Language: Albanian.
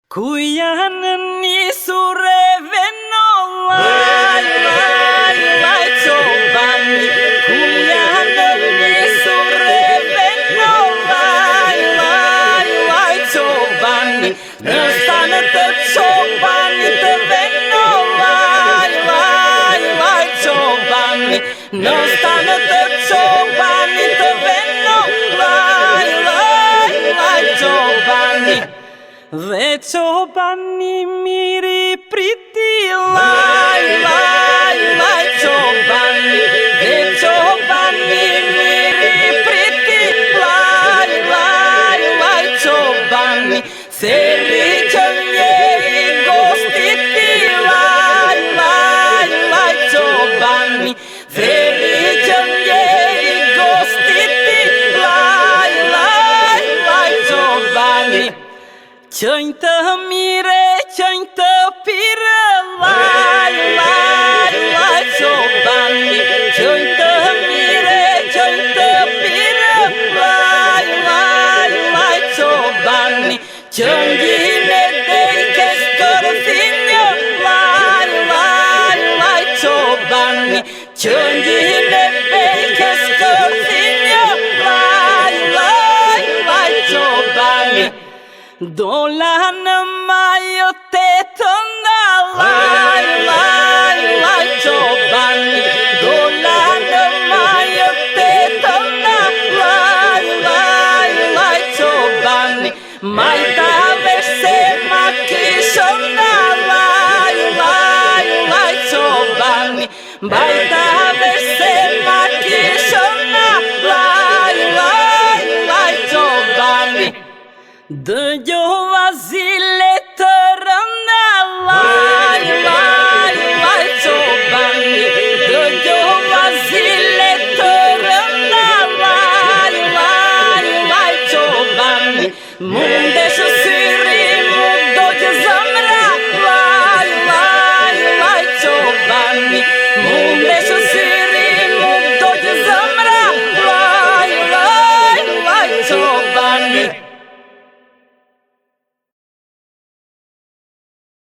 Ku janë nisur e venolaj, laj qobani. Ku janë nisur e venolaj, laj qobani. Në stanë të qobanit të venolaj, laj qobani. Në stanë të qobanit të venolaj, laj qobani. Dhe qobani miri priti laj qobani. Dhe qobani miri priti laj qobani. Se rriqënje i gostiti laj qobani. Se rriqënje i gostiti laj qobani. Qënjë të mire, qënjë të pire, laj qobani. Qënjë të mire, qënjë të pire, laj qobani. Qënjine dhe i kesh kërëthinjë, laj qobani. Qënjine dhe i kesh kërëthinjë, laj qobani. Dola në majo të të nga laj qobani. Dola në majo të të nga laj qobani. Majta vesh se ma kishë nga laj qobani. Majta vesh se ma kishë nga laj qobani. Dëgjo